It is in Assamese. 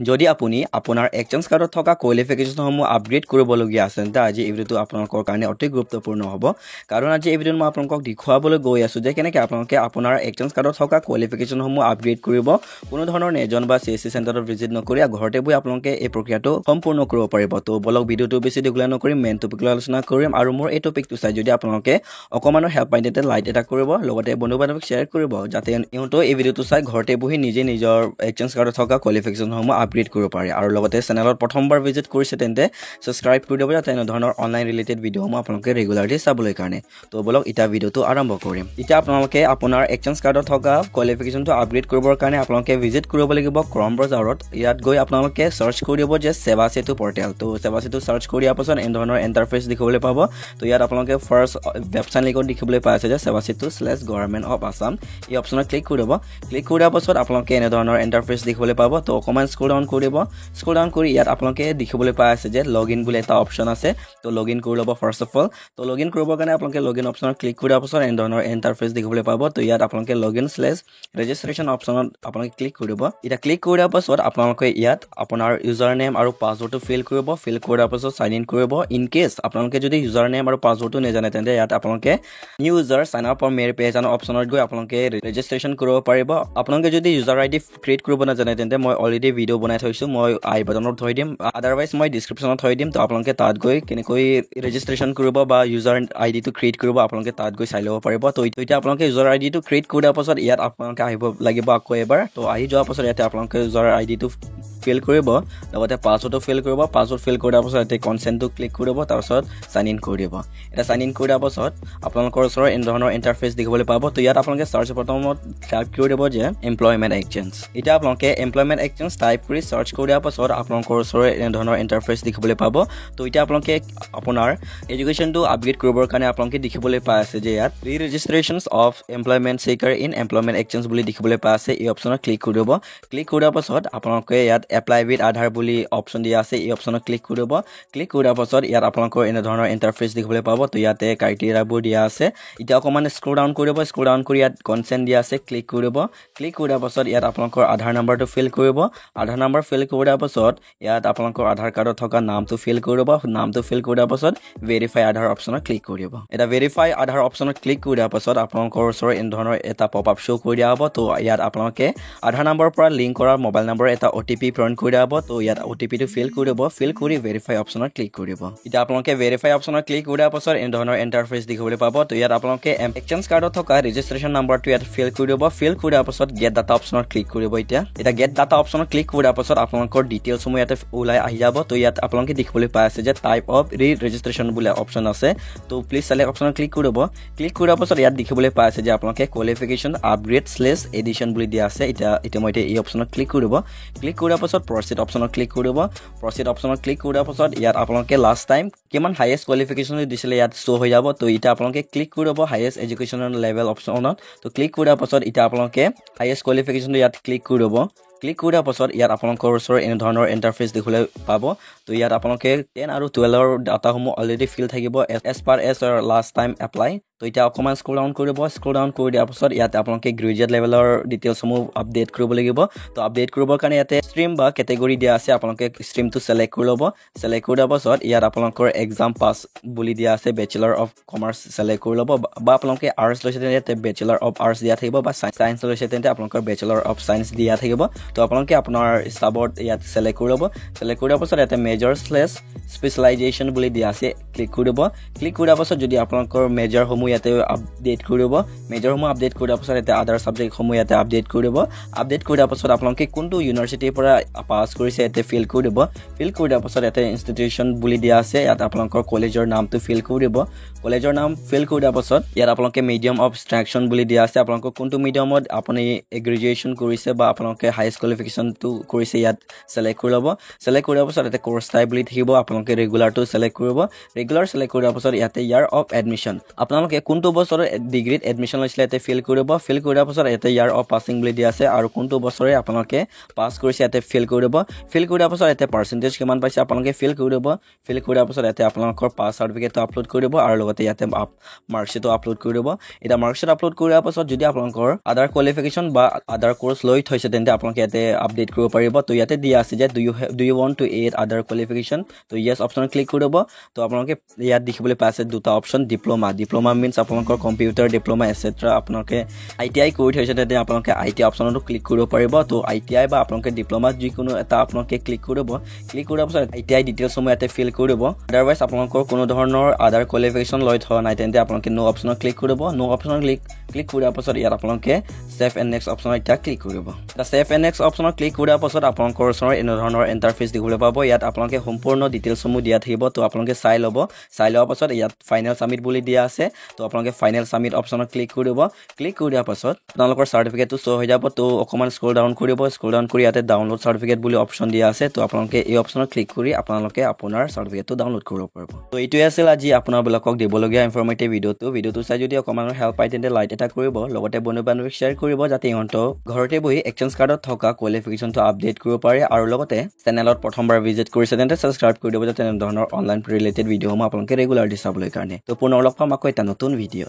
যদি আপুনি আপোনাৰ এক্সচেঞ্জ কাৰ্ডত থকা কোৱালিফিকেশ্যনসমূহ আপগ্ৰেড কৰিবলগীয়া আছে তেন্তে আজি এই ভিডিঅ'টো আপোনালোকৰ কাৰণে অতি গুৰুত্বপূৰ্ণ হ'ব কাৰণ আজি এই ভিডিঅ'ত মই আপোনালোকক দেখুৱাবলৈ গৈ আছোঁ যে কেনেকৈ আপোনালোকে আপোনাৰ এক্সচেঞ্জ কাৰ্ডত থকা কোৱালিফিকেশ্যনসমূহ আপগ্ৰেড কৰিব কোনো ধৰণৰ এজন বা CSC চেণ্টাৰত ভিজিট নকৰি ঘৰতে বহি আপোনালোকে এই প্ৰক্ৰিয়াটো সম্পূৰ্ণ কৰিব পাৰিব তো বলক ভিডিঅ'টো বেছি দীঘলীয়া নকৰিম মেইন টপিকলৈ আলোচনা কৰিম আৰু মোৰ এই টপিকটো চাই যদি আপোনালোকে অকণমানৰ হেল্প পাই তেন্তে লাইক এটা কৰিব লগতে বন্ধু বান্ধৱীক শ্বেয়াৰ কৰিব যাতে ইহঁতেও এই ভিডিঅ'টো চাই ঘৰতে বহি নিজে নিজৰ এক্সচেঞ্জ কাৰ্ডত থকা কোৱালিফিকেশ্যনসমূহ আপগ্ৰেড কৰিব পাৰে আৰু লগতে চেনেলত প্ৰথমবাৰ ভিজিট কৰিছে তেন্তে সাবস্ক্ৰাইব কৰি দিব যাতে এনে ধৰণৰ অনলাইন ৰিলেটেড ভিডিঅ'সমূহ আপোনালোকে ৰেগুলাৰলি চাবলৈ কাৰণে তো বলক এতিয়া ভিডিঅ'টো আৰম্ভ কৰিম এতিয়া আপোনালোকে আপোনাৰ এক্সচেঞ্জ কাৰ্ডত থকা কোৱালিফিকেশ্যনটো আপগ্ৰেড কৰিবৰ কাৰণে আপোনালোকে ভিজিট কৰিব লাগিব ক্ৰম ব্ৰাউজাৰত ইয়াত গৈ আপোনালোকে সাৰ্চ কৰি দিব যে সেৱা সেতু পৰ্টেল তো সেৱা সেতু সাৰ্চ কৰি দিয়াৰ পাছত এনে ধৰণৰ ইণ্টাৰফেচ দেখিবলৈ পাব তো ইয়াত আপোনালোকে ফাৰ্ষ্ট ৱেবছাইট লিংকত দেখিবলৈ পাই আছে যে সেৱা সেতু/Government of Assam এই অপশ্যনত ক্লিক কৰি দিব ক্লিক কৰি দিয়াৰ পাছত আপোনালোকে এনে ধৰণৰ ইণ্টাৰফেচ দেখিবলৈ পাব তো অকণমান স্ক্ৰল ডাউন কৰি স্ক্ৰল ডাউন কৰি ইয়াত আপোনালোকে দেখিবলৈ পাই আছে যে লগইন বুলি এটা অপশ্যন আছে তো লগইন কৰি ল'ব ফাৰ্ষ্ট অফ অল তো লগইন কৰিবৰ কাৰণে আপোনালোকে লগইন অপশ্যনত ক্লিক কৰি দিয়াৰ পাছত এনে ধৰণৰ ইণ্টাৰফেচ দেখিবলৈ পাব তো ইয়াত আপোনালোকে লগইন/ৰেজিষ্ট্ৰেশ্যন অপশ্যনত আপোনালোকে ক্লিক কৰিব এতিয়া ক্লিক কৰি দিয়াৰ পাছত আপোনালোকে ইয়াত আপোনাৰ ইউজাৰ নেম আৰু পাছৱৰ্ডটো ফিল কৰিব ফিল কৰি দিয়াৰ পাছত সাইন ইন কৰিব ইন কেছ আপোনালোকে যদি ইউজাৰ নেম আৰু পাছৱৰ্ডটো নাজানে তেন্তে ইয়াত আপোনালোকে new user sign up for মেৰ পেজ আন অপশ্যনত গৈ আপোনালোকে ৰেজিষ্ট্ৰেশ্যন কৰিব পাৰিব আপোনালোকে যদি ইউজাৰ আইডি ক্ৰিয়েট কৰিব নাজানে তেন্তে মই অলৰেডি ভিডিঅ' বনাই থৈছোঁ মই আই বাটনত থৈ দিম আদাৰৱাইজ মই ডিছক্ৰিপশ্যনত থৈ দিম তো আপোনালোকে তাত গৈ কেনেকৈ ৰেজিষ্ট্ৰেশ্যন কৰিব বা ইউজাৰ আইডিটো ক্ৰিয়েট কৰিব আপোনালোকে তাত গৈ চাই ল'ব পাৰিব তো এতিয়া আপোনালোকে ইউজাৰ আইডিটো ক্ৰিয়েট কৰি দিয়াৰ পাছত ইয়াত আপোনালোকে আহিব লাগিব আকৌ এবাৰ তো আহি যোৱাৰ পাছত ইয়াতে আপোনালোকে ইউজাৰ আইডিটো ফিল কৰিব লগতে পাছৱৰ্ডটো ফিল কৰিব পাছৱৰ্ড ফিল কৰি দিয়াৰ পাছত ইয়াতে কনচেণ্টটো ক্লিক কৰিব তাৰপাছত সাইন ইন কৰি দিব এটা সাইন ইন কৰি দিয়াৰ পাছত আপোনালোকৰ ওচৰত এনে ধৰণৰ ইণ্টাৰফেচ দেখিবলৈ পাব তো ইয়াত আপোনালোকে চাৰ্চ বটনত টাইপ কৰি দিব যে এমপ্লয়মেণ্ট এক্সচেঞ্জ এতিয়া আপোনালোকে এমপ্লয়মেণ্ট এক্সচেঞ্জ টাইপ কৰি চাৰ্চ কৰি দিয়াৰ পাছত আপোনালোকৰ ওচৰত এনে ধৰণৰ ইণ্টাৰফেচ দেখিবলৈ পাব তো এতিয়া আপোনালোকে আপোনাৰ এডুকেশ্যনটো আপগ্ৰেড কৰিবৰ কাৰণে আপোনালোকে দেখিবলৈ পাই আছে যে ইয়াত reregistrations of employment seekers in employment exchange বুলি দেখিবলৈ পাই আছে এই অপশ্যনত ক্লিক কৰি দিব ক্লিক কৰি দিয়াৰ পাছত আপোনালোকে ইয়াত এপ্লাই উইথ আধাৰ বুলি অপশ্যন দিয়া আছে এই অপশ্যনত ক্লিক কৰি দিব ক্লিক কৰি দিয়াৰ পাছত ইয়াত আপোনালোকৰ এনে ধৰণৰ ইণ্টাৰফেচ দেখিবলৈ পাব তো ইয়াতে ক্ৰাইটেৰিয়াবোৰ দিয়া আছে এতিয়া অকণমান স্ক্ৰল ডাউন কৰি দিব স্ক্ৰল ডাউন কৰি ইয়াত কনচেণ্ট দিয়া আছে ক্লিক কৰি দিব ক্লিক কৰি দিয়াৰ পাছত ইয়াত আপোনালোকৰ আধাৰ নাম্বাৰটো ফিল কৰিব আধাৰ নাম্বাৰ ফিল কৰি দিয়াৰ পাছত ইয়াত আপোনালোকৰ আধাৰ কাৰ্ডত থকা নামটো ফিল কৰি দিব নামটো ফিল কৰি দিয়াৰ পাছত ভেৰিফাই আধাৰ অপশ্যনত ক্লিক কৰি দিব এটা ভেৰিফাই আধাৰ অপশ্যনত ক্লিক কৰি দিয়াৰ পাছত আপোনালোকৰ ওচৰত এনে ধৰণৰ এটা পপ আপ শ্ব' কৰি দিয়া হ'ব তো ইয়াত আপোনালোকে আধাৰ নাম্বাৰৰ পৰা লিংক কৰা মোবাইল নম্বৰ এটা OTP প্ৰেৰণ কৰি দিয়া হ'ব তো ইয়াত OTPটো ফিল কৰি দিব ফিল কৰি ভেৰিফাই অপশ্যনত ক্লিক কৰি দিব এতিয়া আপোনালোকে ভেৰিফাই অপশ্যনত ক্লিক কৰি দিয়াৰ পাছত এনে ধৰণৰ ইণ্টাৰফেচ দেখিবলৈ পাব তো ইয়াত আপোনালোকে এক্সচেঞ্জ কাৰ্ডত থকা ৰেজিষ্ট্ৰেশ্যন নাম্বাৰটো ইয়াত ফিল কৰি দিব ফিল কৰি দিয়াৰ পাছত গেট ডাটা অপশ্যনত ক্লিক কৰিব এতিয়া গেট ডাটা অপশ্যনত ক্লিক কৰি দিয়াৰ পাছত আপোনালোকৰ ডিটেইলছসমূহ ইয়াতে ওলাই আহি যাব তো ইয়াত আপোনালোকে দেখিবলৈ পাই আছে যে টাইপ অফ ৰি-ৰেজিষ্ট্ৰেশ্যন বুলি অপশ্যন আছে তো প্লিজ চেলেক্ট অপশ্যনত ক্লিক কৰি দিব ক্লিক কৰি দিয়াৰ পাছত ইয়াত দেখিবলৈ পাই আছে যে আপোনালোকে কোৱালিফিকেশ্যন আপগ্ৰেড/এডিশ্যন বুলি দিয়া আছে এতিয়া মই এই অপশ্যনত ক্লিক কৰি দিব ক্লিক কৰি দিয়াৰ পাছত প্ৰচিড অপশ্যনত ক্লিক কৰি দিব প্ৰচিড অপশ্যনত ক্লিক কৰি দিয়াৰ পাছত ইয়াত আপোনালোকে লাষ্ট টাইম কিমান হাইয়েষ্ট কোৱালিফিকেশ্যন দিছিলে ইয়াত শ্ব' হৈ যাব তো এতিয়া আপোনালোকে ক্লিক কৰি দিব হাইয়েষ্ট এডুকেশ্যনৰ লেভেল অপশ্যনত তো ক্লিক কৰি দিয়াৰ পাছত এতিয়া আপোনালোকে হাইয়েষ্ট কোৱালিফিকেশ্যনটো ইয়াত ক্লিক কৰি দিব ক্লিক কৰি দিয়াৰ পাছত ইয়াত আপোনালোকৰ ওচৰত এনে ধৰণৰ ইণ্টাৰফেচ দেখিবলৈ পাব তো ইয়াত আপোনালোকে 10 আৰু 12ৰ ডাটাসমূহ অলৰেডি ফিল থাকিব as per as last time apply তো এতিয়া অকণমান স্ক্ৰল ডাউন কৰি দিব স্ক্ৰল ডাউন কৰি দিয়াৰ পাছত ইয়াতে আপোনালোকে গ্ৰেজুৱেট লেভেলৰ ডিটেইলছসমূহ আপডেট কৰিব লাগিব তো আপডেট কৰিবৰ কাৰণে ইয়াতে ষ্ট্ৰীম বা কেটেগৰী দিয়া আছে আপোনালোকে ষ্ট্ৰীমটো ছিলেক্ট কৰি ল'ব ছিলেক্ট কৰি দিয়াৰ পাছত ইয়াত আপোনালোকৰ এক্সাম পাছ বুলি দিয়া আছে বেচেলাৰ অফ কমাৰ্চ ছিলেক্ট কৰি ল'ব বা আপোনালোকে আৰ্টছ লৈছে তেন্তে ইয়াতে বেচেলাৰ অফ আৰ্টছ দিয়া থাকিব বা ছায়েন্স লৈছে তেন্তে আপোনালোকৰ বেচেলাৰ অফ ছায়েন্স দিয়া থাকিব তো আপোনালোকে আপোনাৰ ষ্টাবত ইয়াত ছিলেক্ট কৰি ল'ব ছিলেক্ট কৰি দিয়াৰ পাছত ইয়াতে মেজৰ/স্পেচিয়েলাইজেশ্যন বুলি দিয়া আছে ক্লিক কৰি দিব ক্লিক কৰি দিয়াৰ পাছত যদি আপোনালোকৰ মেজৰসমূহ ইয়াতে আপডেট কৰিব মেজৰসমূহ আপডেট কৰি দিয়াৰ পাছত ইয়াতে আদাৰ ছাবজেক্টসমূহ ইয়াতে আপডেট কৰি দিব আপডেট কৰি দিয়াৰ পাছত আপোনালোকে কোনটো ইউনিভাৰ্চিটিৰ পৰা পাছ কৰিছে ইয়াতে ফিল কৰি দিব ফিল কৰি দিয়াৰ পাছত ইয়াতে ইনষ্টিটিউশ্যন বুলি দিয়া আছে ইয়াত আপোনালোকৰ কলেজৰ নামটো ফিল কৰি দিব কলেজৰ নাম ফিল কৰি দিয়াৰ পাছত ইয়াত আপোনালোকে মিডিয়াম অফ ইনষ্ট্ৰাকশ্যন বুলি দিয়া আছে আপোনালোকৰ কোনটো মিডিয়ামত আপুনি গ্ৰেজুৱেশ্যন কৰিছে বা আপোনালোকে হাইয়েষ্ট কোৱালিফিকেশ্যনটো কৰিছে ইয়াত ছিলেক্ট কৰি ল'ব ছিলেক্ট কৰি দিয়াৰ পাছত ইয়াতে কোৰ্চ টাইপ বুলি থাকিব আপোনালোকে ৰেগুলাৰটো ছিলেক্ট কৰিব ৰেগুলাৰ ছিলেক্ট কৰি দিয়াৰ পাছত ইয়াতে ইয়াৰ অফ এডমিশ্যন আপোনালোকে আপোনালোকে কোনটো বছৰৰ ডিগ্ৰীত এডমিশ্যন লৈছিলে ইয়াতে ফিল কৰিব ফিল কৰাৰ পাছত ইয়াতে ইয়াৰ অফ পাছিং বুলি দিয়া আছে আৰু কোনটো বছৰে আপোনালোকে পাছ কৰিছে ইয়াতে ফিল কৰিব ফিল কৰাৰ পাছত ইয়াতে পাৰ্চেণ্টেজ কিমান পাইছে আপোনালোকে ফিল কৰিব ফিল কৰাৰ পাছত ইয়াতে আপোনালোকৰ পাছ চাৰ্টিফিকেটটো আপলোড কৰিব আৰু লগতে ইয়াতে মাৰ্কশ্বিটো আপলোড কৰিব এটা মাৰ্কশ্বিট আপলোড কৰাৰ পাছত যদি আপোনালোকৰ আদাৰ কোৱালিফিকেশ্যন বা আদাৰ কোৰ্চ লৈ থৈছে তেন্তে আপোনালোকে ইয়াতে আপডেট কৰিব পাৰিব তো ইয়াতে দিয়া আছে যে do you want to add other qualification তো ইয়েছ অপশ্যন ক্লিক কৰিব তো আপোনালোকে ইয়াত দেখিবলৈ পাইছে দুটা অপশ্যন ডিপ্ল'মা মিনছ আপোনালোকৰ কম্পিউটাৰ ডিপ্ল'মা এটচেট্ৰা আপোনালোকে ITI কৰি থৈছে তেন্তে আপোনালোকে ITI অপশ্যনতো ক্লিক কৰিব পাৰিব তো ITI বা আপোনালোকে ডিপ্ল'মা যিকোনো এটা আপোনালোকে ক্লিক কৰাৰ পাছত ITI ডিটেইলছসমূহ ইয়াতে ফিল কৰিব আদাৰৱাইজ আপোনালোকৰ কোনো ধৰণৰ আদাৰ কোৱালিফিকেশ্যন লৈ থোৱা নাই তেন্তে আপোনালোকে নো অপশ্যনত ক্লিক কৰিব নো অপশ্যনত ক্লিক কৰাৰ পাছত ইয়াত আপোনালোকে ছেভ এণ্ড নেক্সট অপশ্যনত এতিয়া ক্লিক কৰিব ছেভ এণ্ড নেক্সট অপশ্যনত ক্লিক কৰাৰ পাছত আপোনালোকৰ ওচৰত এনে ধৰণৰ ইণ্টাৰফেচ দেখিবলৈ পাব ইয়াত আপোনালোকে সম্পূৰ্ণ ডিটেইলছসমূহ দিয়া থাকিব তো আপোনালোকে চাই লোৱাৰ পাছত ইয়াত ফাইনেল সাবমিট বুলি দিয়া আছে তো আপোনালোকে ফাইনেল সাবমিট অপশ্যনত ক্লিক কৰাৰ পাছত আপোনালোকৰ চাৰ্টিফিকেটটো শ্ব' হৈ যাব তো অকণমান স্ক্ৰল ডাউন কৰি ইয়াতে ডাউনলোড চাৰ্টিফিকেট বুলি অপশ্যন দিয়া আছে তো আপোনালোকে এই অপশ্যনত ক্লিক কৰি আপোনালোকে আপোনাৰ চাৰ্টিফিকেটটো ডাউনলোড কৰিব পাৰিব তো এইটোৱে আছিল আজি আপোনালোকক দিবলগীয়া ইনফৰ্মেটিভ ভিডিঅ'টো চাই যদি অকণমান হেল্প পায় তেন্তে লাইক এটা কৰিব লগতে বন্ধু বান্ধৱীক শ্বেয়াৰ কৰিব যাতে ইহঁতক ঘৰতে বহি এক্সচেঞ্জ কাৰ্ডত থকা কোৱালিফিকেশ্যনটো আপডেট কৰিব পাৰে আৰু লগতে চেনেলত প্ৰথমবাৰ ভিজিট কৰিছে তেন্তে ছাবস্ক্ৰাইব কৰি দিব যাতে তেনে ধৰণৰ অনলাইন ৰিলেটেড ভিডিঅ'সমূহ আপোনালোকে ৰেগুলাৰলি চাবলৈ কাৰণে তো পুনৰ লগ পাম আকৌ এটা নতুন ভিডিঅ'